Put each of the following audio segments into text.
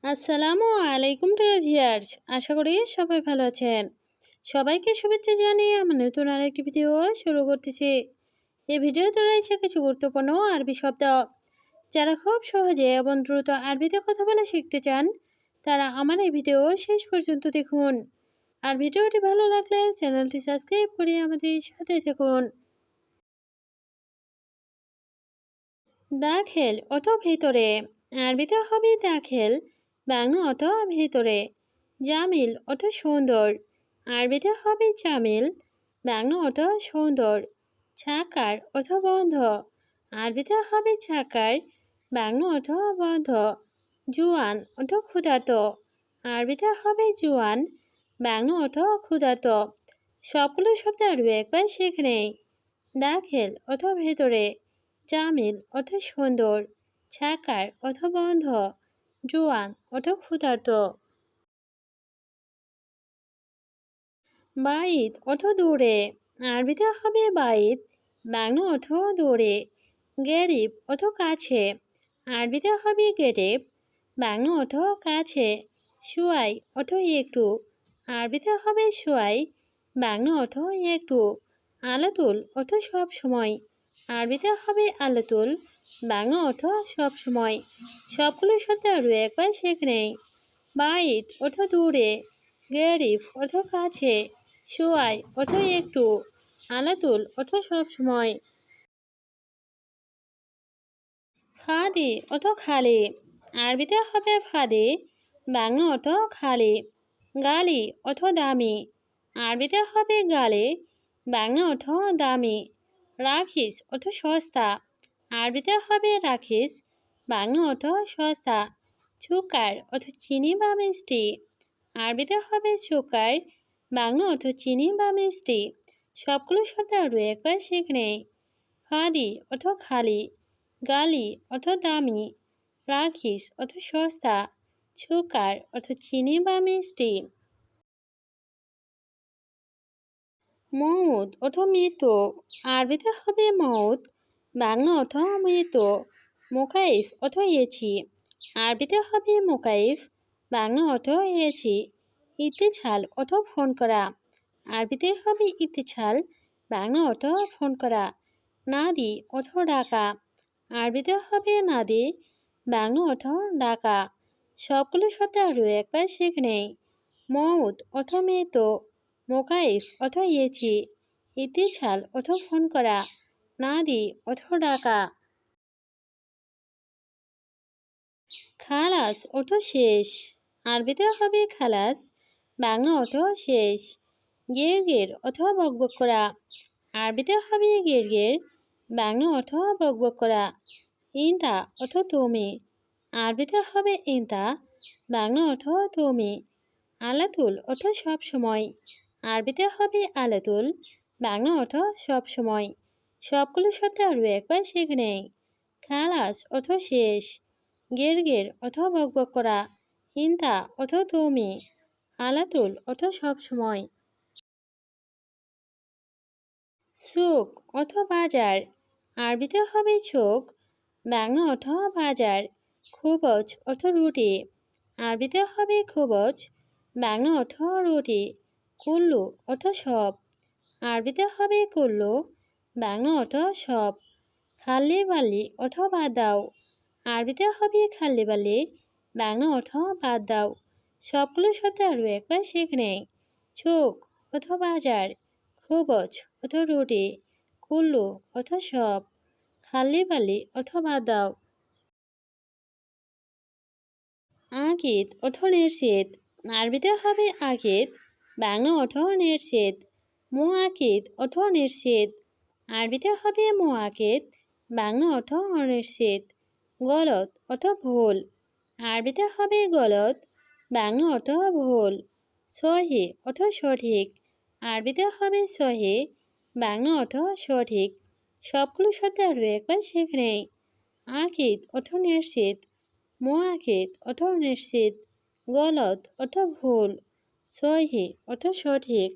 আসসালামু আলাইকুম two viewers, আশা করি সবাই ভালো আছেন। সবাইকে শুভেচ্ছা জানিয়ে আমার নতুন আরেকটি ভিডিও শুরু করতেছি। এই ভিডিওতে রয়েছে কিছু গুরুত্বপূর্ণ আরবি শব্দ। যারা খুব সহজে এবং দ্রুত আরবিতে কথা বলা শিখতে চান, তারা আমার এই ভিডিও শেষ পর্যন্ত দেখুন। আর ভিডিওটি ভালো লাগলে চ্যানেলটি সাবস্ক্রাইব করে আমাদের সাথে থাকুন। দাখেল অর্থ ভেতরে, আরবিতে হবে দাখেল, বাংলা অর্থ ভেতরে। জামিল অর্থ সুন্দর, আরবিতে হবে জামিল, বাংলা অর্থ সুন্দর। ছাকার অর্থ বন্ধ, আরবিতে হবে ছাকার, বাংলা অর্থ বন্ধ। জুয়ান অর্থ ক্ষুধার্ত, আরবিতে হবে জুয়ান, বাংলা অর্থ ক্ষুধার্ত। সবগুলো শব্দ আরও একবার শিখে নেই। দাখেল অর্থ ভেতরে, জামিল অর্থ সুন্দর, ছাকার অর্থ বন্ধ, জোয়ান অর্থ ক্ষুধার্ত। বাইত অর্থ দূরে, আরবিতে হবে বাইত, বাংলা অর্থ দূরে। গেরিব অর্থ কাছে, আরবিতে হবে গেরিব, বাংলা অর্থ কাছে। সুয়াই অর্থ একটু, আরবিতে হবে সুয়াই, বাংলা অর্থ একটু। আলাতুল অর্থ সব সময়, আরবিতে হবে আলাতুল, বাংলা অর্থ সব সময়। সবগুলো শব্দ আরও একবার শিখে নেই। বাইত অর্থ দূরে, গেরিব অর্থ কাছে, সুয়াই অর্থ একটু, আলাতুল অর্থ সব সময়। ফাদি অর্থ খালি, আরবিতে হবে ফাদি, বাংলা অর্থ খালি। গালি অর্থ দামি, আরবিতে হবে গালি, বাংলা অর্থ দামি। রাখিস অর্থ সস্তা, আরবিতে হবে রাখিস, বাংলা অর্থ সস্তা। সুকার অর্থ চিনি বা মিষ্টি, আরবিতে হবে সুকার, বাংলা অর্থ চিনি বা মিষ্টি। সবগুলো শব্দ আরও একবার শিখে নেই। ফাদি অর্থ খালি, গালি অর্থ দামি, রাখিস অর্থ সস্তা, সুকার অর্থ চিনি বা মিষ্টি। মউত অর্থ মৃত্যু, আরবিতে হবে মউত, বাংলা অর্থ মৃত্যু। মোকাইফ অর্থ এছি, আরবিতে হবে মোকাইফ, বাংলা অর্থ এছি। ইতিছাল অর্থ ফোন করা, আরবিতে হবে ইতিছাল, বাংলা অর্থ ফোন করা। নাদি অর্থ ডাকা, আরবিতে হবে নাদি, বাংলা অর্থ ডাকা। সবগুলো শব্দ আরও একবার শিখে নেই। মউত অর্থ মৃত্যু, মোকাইফ অর্থ ইয়েছি, ইতিছাল অর্থ ফোন করা, নাদি অর্থ ডাকা। খালাস অর্থ শেষ, আরবিতে হবে খালাস, বাংলা অর্থ শেষ। গেরগের অর্থ বকবক করা, আরবিতে হবে গেরগের, বাংলা অর্থ বকবক করা। ইনতা অর্থ তুমি, আরবিতে হবে ইনতা, বাংলা অর্থ তুমি। আলাতুল অর্থ সব সময়, আরবিতে হবে আলাতুল, বাংলা অর্থ সব সময়। সবগুলো শব্দ আরও একবার শিখে নেই। খালাস অর্থ শেষ, গেরগের অর্থ বকবক করা, ইনতা অর্থ তুমি, আলাতুল অর্থ সব সময়। সুক অর্থ বাজার, আরবিতে হবে চোখ, বাংলা অর্থ বাজার। খুবজ অর্থ রুটি, আরবিতে হবে খুবজ, বাংলা অর্থ রুটি। কুল্লু অর্থ সব, আরবিতে হবে কুল্লু, বাংলা অর্থ সব। খাল্লি বাল্লি অর্থ বাদ দাও, আরবিতে হবে খাল্লি বাল্লি, বাংলা অর্থ বাদ দাও। সবগুলো শব্দ আরও একবার শিখে নেই। চোখ অর্থ বাজার, খুবজ অর্থ রুটি, কুল্লু অর্থ সব, খাল্লি বাল্লি অর্থ বাদ দাও। আকিদ অর্থ নিশ্চিত, আরবিতে হবে আকিদ, বাংলা অর্থ নিশ্চিত। মুআকিদ অর্থ নিশ্চিত, আরবিতে হবে মুআকিদ, বাংলা অর্থ অনিশ্চিত। গলত অর্থ ভুল, আরবিতে হবে গলত, বাংলা অর্থ ভুল। সহি অর্থ সঠিক, আরবিতে হবে সহি, বাংলা অর্থ সঠিক। সবগুলো শব্দ আরও একবার শিখে নেই। আকিদ অর্থ নিশ্চিত, মুআকিদ অর্থ নিশ্চিত, গলত অর্থ ভুল, সহি অর্থ সঠিক।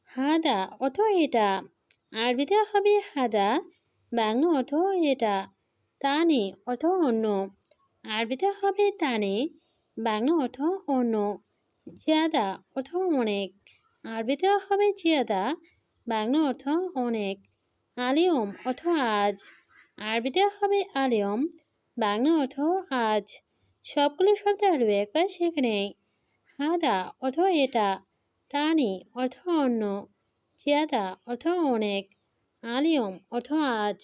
হাদা অর্থ এটা, আরবিতে হবে হাদা, বাংলা অর্থ এটা। তানি অর্থ অন্য, আরবিতে হবে তানি, বাংলা অর্থ অন্য। জিয়াদা অর্থ অনেক, আরবিতে হবে জিয়াদা, বাংলা অর্থ অনেক। আলিয়ম অর্থ আজ, আরবিতে হবে আলিয়ম, বাংলা অর্থ আজ। সবগুলো শব্দ আরও একবার শিখে নেই। হাদা অর্থ এটা, তানি অর্থ অন্য, জিয়াদা অর্থ অনেক, আলিয়ম অর্থ আজ।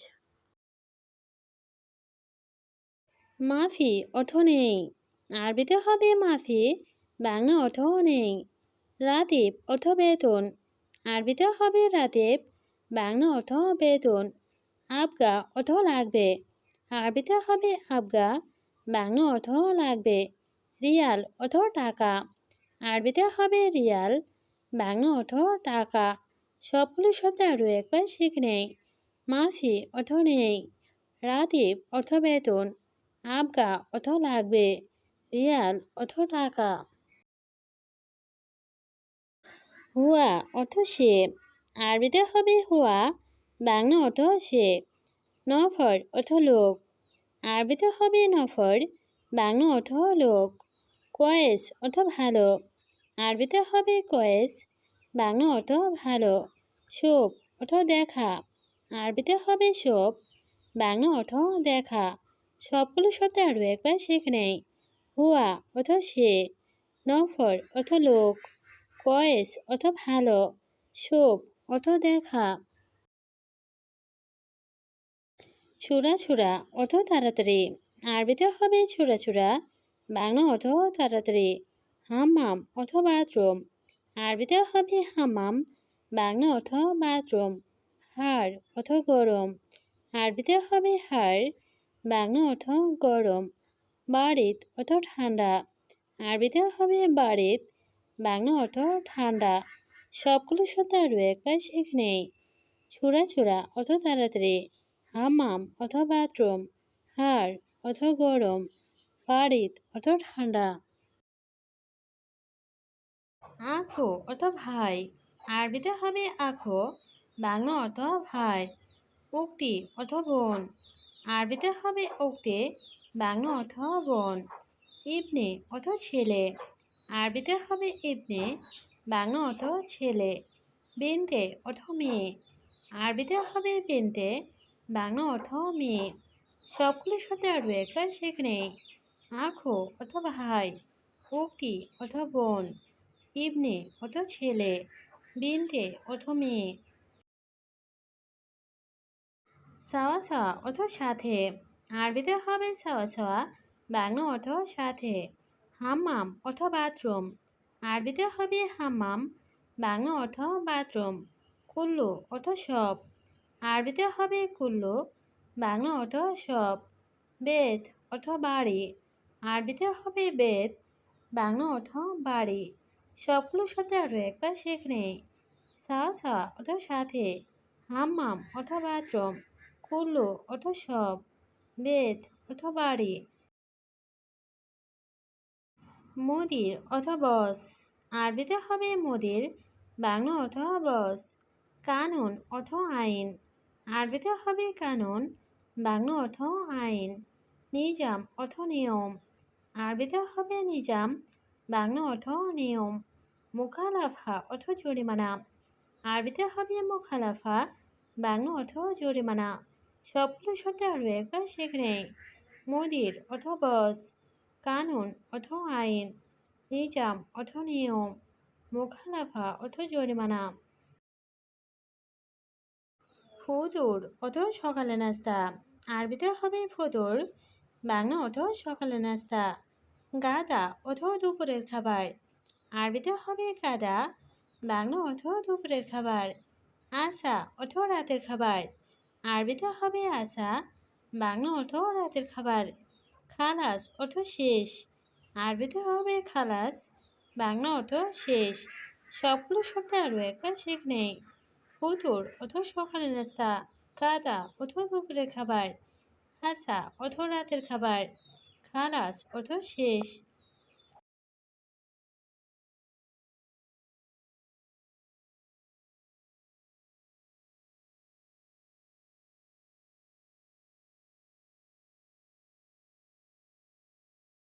মাফি অর্থ নেই, আরবিতে হবে মাফি, বাংলা অর্থ নেই। রাতিব অর্থ বেতন, আরবিতে হবে রাতিব, বাংলা অর্থ বেতন। আবগা অর্থ লাগবে, আরবিতে হবে আবগা, বাংলা অর্থ লাগবে। রিয়াল অর্থ টাকা, আরবিতে হবে রিয়াল, বাংলা অর্থ টাকা। সবগুলো শব্দ আরও একবার শিখে নেই। মাফি অর্থ নেই, রাতিব অর্থ বেতন, আবগা অর্থ লাগবে, রিয়াল অর্থ টাকা। হুয়া অর্থ সে, আরবিতে হবে হুয়া, বাংলা অর্থ সে। নফর অর্থ লোক, আরবিতে হবে নফর, বাংলা অর্থ লোক। কয়েস অর্থ ভালো, আরবিতে হবে কয়েস, বাংলা অর্থ ভালো। শোভ অর্থ দেখা, আরবিতে হবে শোভ, বাংলা অর্থ দেখা। সবগুলো শব্দ আরও একবার শিখে নেই। হুয়া অর্থ সে, নফর অর্থ লোক, কয়েস অর্থ ভালো, শোভ অর্থ দেখা। ছোড়া ছোড়া অর্থ তাড়াতাড়ি, আরবিতে হবে ছোড়া ছোড়া, বাংলা অর্থ তাড়াতাড়ি। হাম্মাম অর্থ বাথরুম, আরবিতে হবে হাম্মাম, বাংলা অর্থ বাথরুম। হাড় অর্থ গরম, আরবিতে হবে হাড়, বাংলা অর্থ গরম। বারিদ অর্থ ঠান্ডা, আরবিতে হবে বারিদ, বাংলা অর্থ ঠান্ডা। সবগুলো শব্দ আরও একবার শিখে নেই। ছোড়া ছোড়া অর্থ তাড়াতাড়ি, হাম্মাম অর্থ বাথরুম, হাড় অর্থ গরম, বারিদ অর্থ ঠান্ডা। আখো অর্থ ভাই, আরবিতে হবে আখো, বাংলা অর্থ ভাই। উক্তি অর্থ বোন, আরবিতে হবে উক্তে, বাংলা অর্থ বোন। ইবনে অর্থ ছেলে, আরবিতে হবে ইবনে, বাংলা অর্থ ছেলে। বিনতে অর্থ মেয়ে, আরবিতে হবে বিনতে, বাংলা অর্থ মেয়ে। সবগুলো শব্দ আরও একবার শিখে নেই। আখো অর্থ ভাই, উক্তি অর্থ বোন, ইবনে অর্থ ছেলে, বিনতে অর্থ মেয়ে। সাওয়া সাওয়া অর্থ সাথে, আরবিতে হবে সাওয়া সাওয়া, বাংলা অর্থ সাথে। হাম্মাম অর্থ বাথরুম, আরবিতে হবে হাম্মাম, বাংলা অর্থ বাথরুম। কুল্লু অর্থ সব, আরবিতে হবে কুল্লু, বাংলা অর্থ সব। বেত অর্থ বাড়ি, আরবিতে হবে বেত, বাংলা অর্থ বাড়ি। সবগুলো শব্দ আরও একবার শিখে নেই। সাওয়া সাওয়া অর্থ সাথে, হাম্মাম অর্থ বাথরুম, কুল্লু অর্থ সব, বেত অর্থ বাড়ি। মুদির অর্থ বস, আরবিতে হবে মুদির, বাংলা অর্থ বস। কানুন অর্থ আইন, আরবিতে হবে কানুন, বাংলা অর্থ আইন। নিজাম অর্থ নিয়ম, আরবিতে হবে নিজাম, বাংলা অর্থ নিয়ম। মুখালাফা অর্থ জরিমানা, আরবিতে হবে মুখালাফা, বাংলা অর্থ জরিমানা। সবগুলো শব্দ আরও একবার শিখে নেই। মুদির অর্থ বস, কানুন অর্থ আইন, নিজাম অর্থ নিয়ম, মুখালাফা অর্থ জরিমানা। ফতুর অর্থ সকালে নাস্তা, আরবিতে হবে ফতুর, বাংলা অর্থ সকালে নাস্তা। গাদা অর্থ দুপুরের খাবার, আরবিতে হবে গাদা, বাংলা অর্থ দুপুরের খাবার। আসা অর্থ রাতের খাবার, আরবিতে হবে আসা, বাংলা অর্থ রাতের খাবার। খালাস অর্থ শেষ, আরবিতে হবে খালাস, বাংলা অর্থ শেষ। সবগুলো শব্দ আরও একবার শিখে নেই। ফতুর অর্থ সকালের নাস্তা, গাদা অর্থ দুপুরের খাবার, আসা অর্থ রাতের খাবার, খালাস অর্থ শেষ।